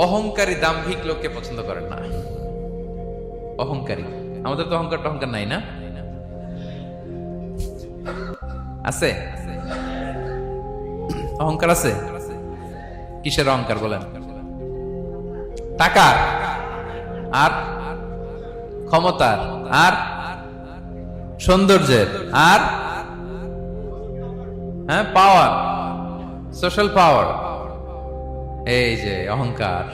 অহংকারী দাম্ভিক লোককে পছন্দ করেন না। অহংকারী, আমাদের তো অহংকার টহংকার নাই না? আছে? অহংকার আছে? কিসের অহংকার বলেন? টাকার, আর ক্ষমতার, আর সৌন্দর্যের, আর হ্যাঁ পাওয়ার, সোশ্যাল পাওয়ার। এই যে অহংকার,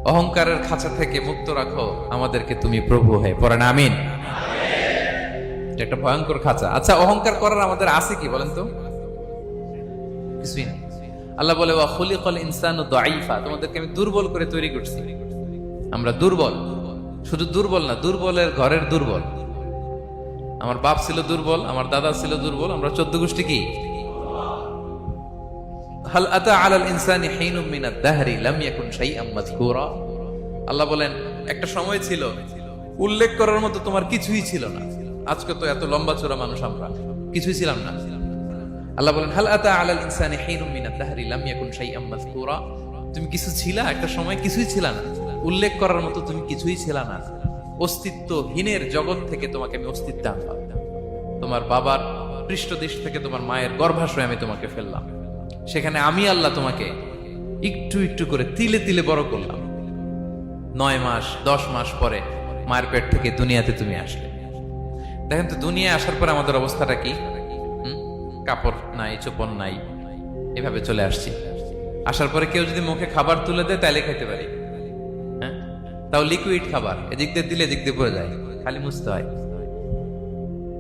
অহংকারের খাঁচা থেকে মুক্ত রাখো আমাদেরকে তুমি প্রভু হয়ে, পড়েন আমিন। এটা একটা ভয়ঙ্কর খাঁচা। আচ্ছা, অহংকার করার আমাদের আছে কি বলেন তো? কিছুই নেই। আল্লাহ বলে ওয়া খুলিকাল ইনসানু দাঈফা, তোমাদেরকে আমি দুর্বল করে তৈরি করছি। আমরা দুর্বল, শুধু দুর্বল না, দুর্বলের ঘরের দুর্বল। আমার বাপ ছিল দুর্বল, আমার দাদা ছিল দুর্বল, আমরা 14 গোষ্ঠী কি? হাল আতা আলাল ইনসানি হিনুম মিনাদ দাহরি লাম ইয়াকুন শাইআম মাযকুরা। আল্লাহ বলেন একটা সময় ছিল উল্লেখ করার মতো তোমার কিছুই ছিল না। আজকে তো এত লম্বা চওড়া মানুষ, আমরা কিছুই ছিলাম না। আল্লাহ বলেন হাল আতা আলাল ইনসানি হিনুম মিনাদ দাহরি লাম ইয়াকুন শাইআম মাযকুরা। তুমি কিছু ছিলা, একটা সময় কিছুই ছিল না, উল্লেখ করার মতো তুমি কিছুই ছিল না। অস্তিত্বহীনের জগৎ থেকে তোমাকে আমি অস্তিত্ব আনলাম। তোমার বাবার পৃষ্ঠদেশ থেকে তোমার মায়ের গর্ভাশয়ে আমি তোমাকে ফেললাম। সেখানে আমি আল্লাহ তোমাকে একটু একটু করে তিলে তিলে বড় করলাম। 9 মাস 10 মাস পরে মায়ের পেট থেকে দুনিয়াতে তুমি আসলে। দেখেন তো দুনিয়ায় আসার পর আমাদের অবস্থাটা কি? কাপড় নাই, চোপন নাই, এভাবে চলে আসছি। আসার পরে কেউ যদি মুখে খাবার তুলে দেয় তাইলে খাইতে পারি, হ্যাঁ, তাও লিকুইড খাবার, এদিক দিয়ে দিলে এদিক দিয়ে পড়ে যায়, খালি মুছতে হয়।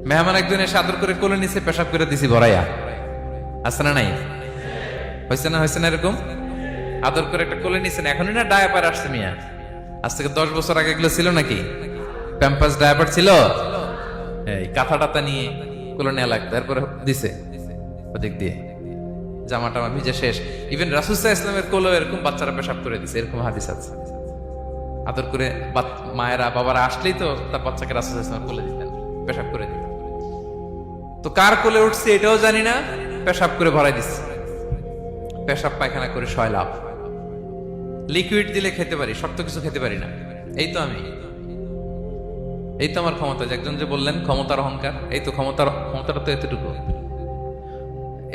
মেহমান একজন এসে আদর করে কোলে নিচে পেশাব করে দিছি ভরাইয়া, আছে না নাই? হয়েছে না, হয়েছে না? এরকম আদর করে একটা কোলে নিছেন, এখনই না ডায়াপার আসছে মিয়া। আজ থেকে 10 বছর আগে এগুলো ছিল নাকি? প্যাম্পাস ডায়াপার ছিল, এই কাঁথা টাতা নিয়ে কোলে নেওয়া লাগতো, তারপরে দিছে ওদিক দিয়ে জামা টামা ভিজে শেষ। ইভেন রাসূল সাল্লাল্লাহু আলাইহি ওয়াসাল্লামের কোলে এরকম বাচ্চারা পেশাব করে দিছে, এরকম হাদিস আছে। আদর করে মায়েরা বাবারা আসলেই তো তার বাচ্চাকে রাসূল সাল্লাল্লাহু আলাইহি ওয়াসাল্লাম কোলে দিতেন, পেশাব করে দিতেন। তো কার কোলে উঠছে এটাও জানি না, পেশাব করে ভরাই দিচ্ছে। পেশাব পায়খানা করে শয়লাভ। লিকুইড দিলে খেতে পারি, শক্ত কিছু খেতে পারি না। এই তো আমি, এই তো আমার ক্ষমতা। একজন যে বললেন ক্ষমতার অহংকার, এই তো ক্ষমতাটা তো এতটুকু।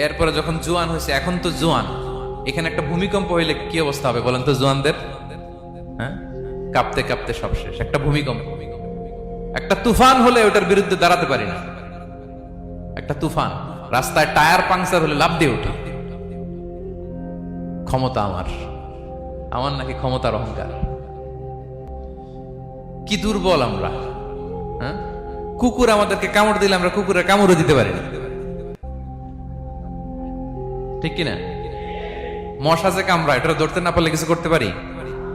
এরপরে যখন জোয়ান হয়েছে, এখন তো জোয়ান, এখানে একটা ভূমিকম্প হইলে কি অবস্থা হবে বলেন তো জোয়ানদের? হ্যাঁ, কাঁপতে কাঁপতে সব শেষ। একটা ভূমিকম্প, একটা তুফান হলে ওটার বিরুদ্ধে দাঁড়াতে পারি না। একটা তুফান, রাস্তায় টায়ার পাংচার হলে লাফ দিয়ে উঠি। ক্ষমতা আমার নাকি ক্ষমতার অহংকার। কি দুর্বল আমরা, হ্যাঁ? কুকুর আমাদেরকে কামড় দিলে আমরা কুকুরের কামড়ও দিতে পারি না, ঠিক কিনা? মশা যে কামড়া, এটা ধরতে না পারলে কিছু করতে পারি?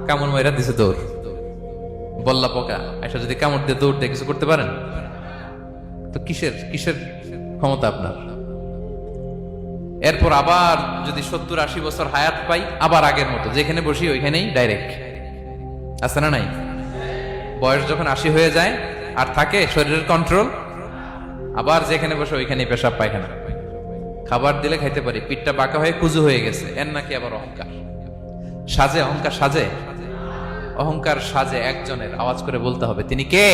কামড় মাইরা দিছে দৌড়। বল্লা পোকা এটা যদি কামড় দিয়ে দৌড় দিয়ে কিছু করতে পারেন? তো কিসের ক্ষমতা আপনার? এরপর আবার যদি 70-80 বছর হায়াত পাই, আবার আগের মতো যেখানে বসি ওইখানেই ডাইরেক্ট, আছে না নাই? বয়স যখন 80 হয়ে যায় আর থাকে শরীরের কন্ট্রোল, আবার যেখানে বসে ওইখানেই পেশাব পায়খানা। খাবার দিলে খাইতে পারি, পিঠটা বাঁকা হয়ে কুজু হয়ে গেছে, এর নাকি আবার অহংকার। সাজে অহংকার, সাজে অহংকার, সাজে একজনের। আওয়াজ করে বলতে হবে তিনি কে?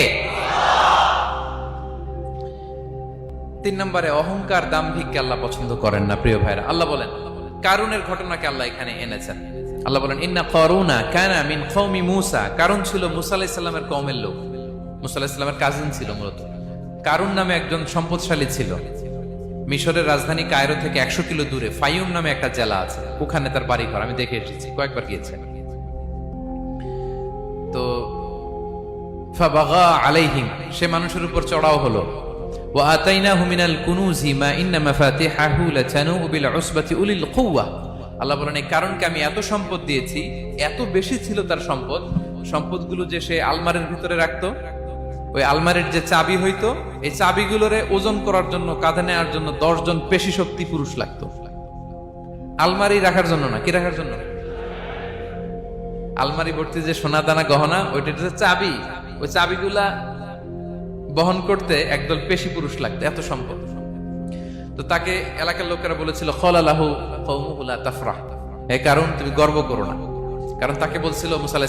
3 নম্বরে অহংকার দাম্ভিককে আল্লাহ পছন্দ করেন না। প্রিয় ভাইরা, আল্লাহ বলেন কারুনের ঘটনাকে আল্লাহ এখানে এনেছেন। আল্লাহ বলেন ইন্না কারুনা কানা মিন কওমি মূসা। কারুন ছিল মুসা আলাইহিস সালামের কওমের লোক, মুসা আলাইহিস সালামের কাজিন ছিল মূলত। কারুন নামে একজন সম্পদশালী ছিল। মিশরের রাজধানী কায়রো থেকে 100 কিলো দূরে ফাইয়ুম নামে একটা জেলা আছে, ওখানে তার বাড়ি ঘর। আমি দেখে এসেছি, কয়েকবার গিয়েছি। তো ফাবাগা আলাইহিম, সে মানুষের উপর চড়াও হলো। ওয়া আতাইনাহু মিনাল কুনুজি মা ইন্না মাফাতিহাহু লাতানু বিল উসবাতি উলিল কুওয়া। আল্লাহ বলেন এই কারণকে আমি এত সম্পদ দিয়েছি, এত বেশি ছিল তার সম্পদ, সম্পদগুলো যে সে আলমারির ভিতরে রাখতো, ওই আলমারির যে চাবি হইতো, এই চাবিগুলোরে ওজন করার জন্য, কাঁধে নেওয়ার জন্য 10 জন পেশি শক্তি পুরুষ লাগতো। আলমারি রাখার জন্য না, কি রাখার জন্য? আলমারি ভর্তি যে সোনা দানা গহনা, ওইটা যে চাবি, ওই চাবিগুলা বহন করতে একদল পেশি পুরুষ লাগতো, এত সম্পদ। তো তাকে এলাকার লোকেরা বলেছিল খলালাহু কওমুহু লা তাফরাহ, এই কারণ তুমি গর্ব করো না। কারণ তাকে বলছিল মুসা আলাইহিস